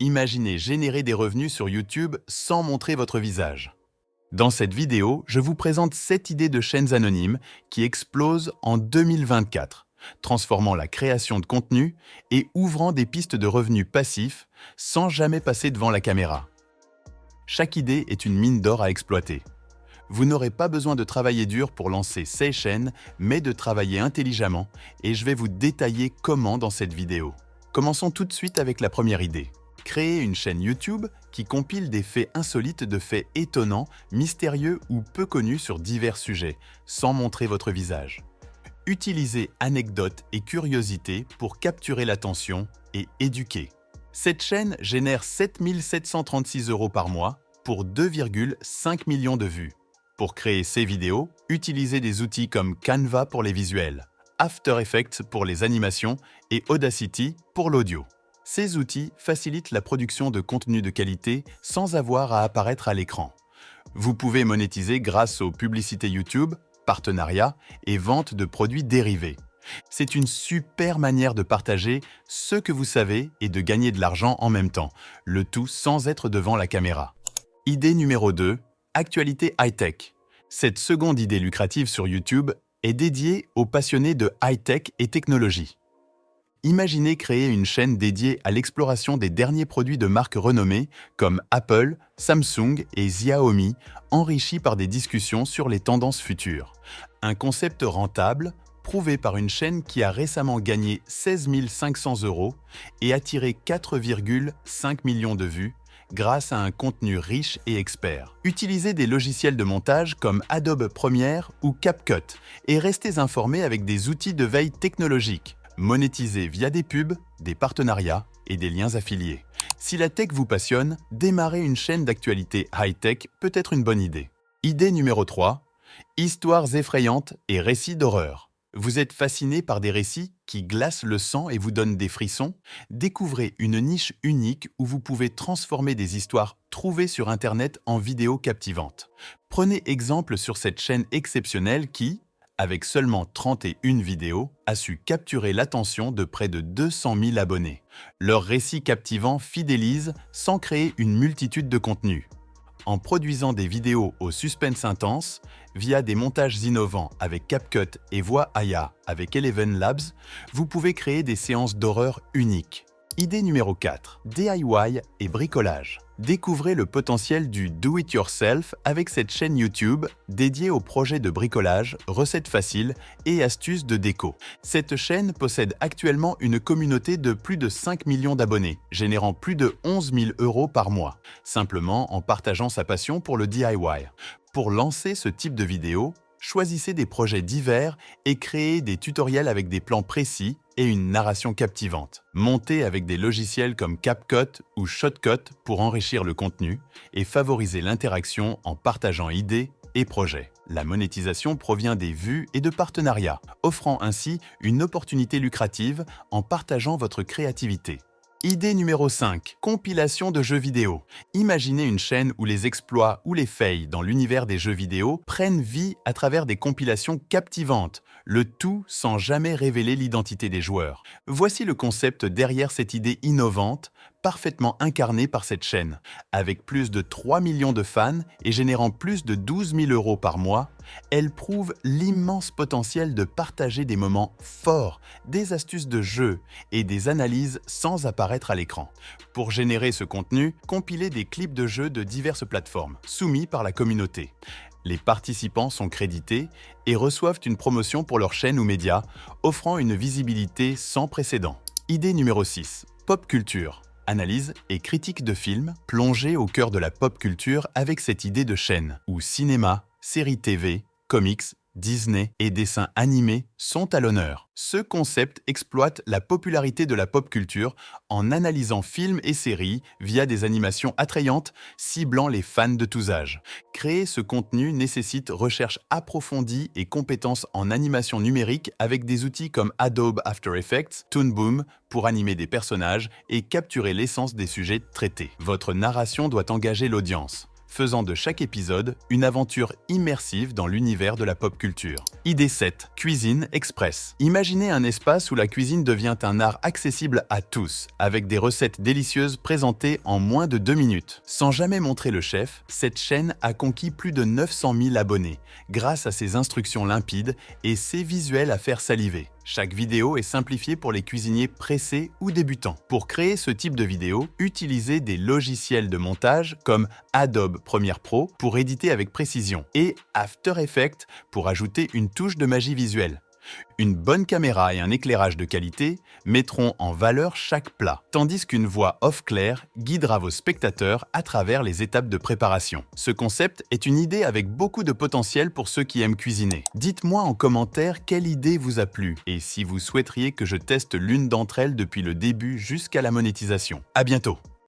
Imaginez générer des revenus sur YouTube sans montrer votre visage. Dans cette vidéo, je vous présente 7 idées de chaînes anonymes qui explosent en 2024, transformant la création de contenu et ouvrant des pistes de revenus passifs sans jamais passer devant la caméra. Chaque idée est une mine d'or à exploiter. Vous n'aurez pas besoin de travailler dur pour lancer ces chaînes, mais de travailler intelligemment, et je vais vous détailler comment dans cette vidéo. Commençons tout de suite avec la première idée. Créer une chaîne YouTube qui compile des faits insolites de faits étonnants, mystérieux ou peu connus sur divers sujets, sans montrer votre visage. Utilisez anecdotes et curiosités pour capturer l'attention et éduquer. Cette chaîne génère 7 736 € par mois pour 2,5 millions de vues. Pour créer ces vidéos, utilisez des outils comme Canva pour les visuels, After Effects pour les animations et Audacity pour l'audio. Ces outils facilitent la production de contenu de qualité sans avoir à apparaître à l'écran. Vous pouvez monétiser grâce aux publicités YouTube, partenariats et ventes de produits dérivés. C'est une super manière de partager ce que vous savez et de gagner de l'argent en même temps, le tout sans être devant la caméra. Idée numéro 2, actualité high-tech. Cette seconde idée lucrative sur YouTube est dédiée aux passionnés de high-tech et technologie. Imaginez créer une chaîne dédiée à l'exploration des derniers produits de marques renommées comme Apple, Samsung et Xiaomi, enrichis par des discussions sur les tendances futures. Un concept rentable, prouvé par une chaîne qui a récemment gagné 16 500 € et attiré 4,5 millions de vues grâce à un contenu riche et expert. Utilisez des logiciels de montage comme Adobe Premiere ou CapCut et restez informés avec des outils de veille technologique. Monétisez via des pubs, des partenariats et des liens affiliés. Si la tech vous passionne, démarrer une chaîne d'actualité high-tech peut être une bonne idée. Idée numéro 3, histoires effrayantes et récits d'horreur. Vous êtes fasciné par des récits qui glacent le sang et vous donnent des frissons? Découvrez une niche unique où vous pouvez transformer des histoires trouvées sur Internet en vidéos captivantes. Prenez exemple sur cette chaîne exceptionnelle qui, avec seulement 31 vidéos, a su capturer l'attention de près de 200 000 abonnés. Leurs récits captivants fidélisent sans créer une multitude de contenus. En produisant des vidéos au suspense intense, via des montages innovants avec CapCut et Voix Aya avec Eleven Labs, vous pouvez créer des séances d'horreur uniques. Idée numéro 4, DIY et bricolage. Découvrez le potentiel du do-it-yourself avec cette chaîne YouTube dédiée aux projets de bricolage, recettes faciles et astuces de déco. Cette chaîne possède actuellement une communauté de plus de 5 millions d'abonnés, générant plus de 11 000 € par mois, simplement en partageant sa passion pour le DIY. Pour lancer ce type de vidéo, choisissez des projets divers et créez des tutoriels avec des plans précis et une narration captivante. Montez avec des logiciels comme CapCut ou Shotcut pour enrichir le contenu et favoriser l'interaction en partageant idées et projets. La monétisation provient des vues et de partenariats, offrant ainsi une opportunité lucrative en partageant votre créativité. Idée numéro 5, compilation de jeux vidéo. Imaginez une chaîne où les exploits ou les fails dans l'univers des jeux vidéo prennent vie à travers des compilations captivantes, le tout sans jamais révéler l'identité des joueurs. Voici le concept derrière cette idée innovante, parfaitement incarnée par cette chaîne. Avec plus de 3 millions de fans et générant plus de 12 000 € par mois, elle prouve l'immense potentiel de partager des moments forts, des astuces de jeu et des analyses sans apparaître à l'écran. Pour générer ce contenu, compilez des clips de jeux de diverses plateformes, soumis par la communauté. Les participants sont crédités et reçoivent une promotion pour leur chaîne ou média, offrant une visibilité sans précédent. Idée numéro 6, pop culture. Analyse et critique de films, plongez au cœur de la pop culture avec cette idée de chaîne, où cinéma, séries TV, comics, Disney et dessins animés sont à l'honneur. Ce concept exploite la popularité de la pop culture en analysant films et séries via des animations attrayantes ciblant les fans de tous âges. Créer ce contenu nécessite recherche approfondie et compétences en animation numérique avec des outils comme Adobe After Effects, Toon Boom pour animer des personnages et capturer l'essence des sujets traités. Votre narration doit engager l'audience. faisant de chaque épisode une aventure immersive dans l'univers de la pop culture. Idée 7. Cuisine Express. Imaginez un espace où la cuisine devient un art accessible à tous, avec des recettes délicieuses présentées en moins de 2 minutes. Sans jamais montrer le chef, cette chaîne a conquis plus de 900 000 abonnés, grâce à ses instructions limpides et ses visuels à faire saliver. Chaque vidéo est simplifiée pour les cuisiniers pressés ou débutants. Pour créer ce type de vidéo, utilisez des logiciels de montage comme Adobe Premiere Pro pour éditer avec précision et After Effects pour ajouter une touche de magie visuelle. Une bonne caméra et un éclairage de qualité mettront en valeur chaque plat, tandis qu'une voix off claire guidera vos spectateurs à travers les étapes de préparation. Ce concept est une idée avec beaucoup de potentiel pour ceux qui aiment cuisiner. Dites-moi en commentaire quelle idée vous a plu et si vous souhaiteriez que je teste l'une d'entre elles depuis le début jusqu'à la monétisation. À bientôt!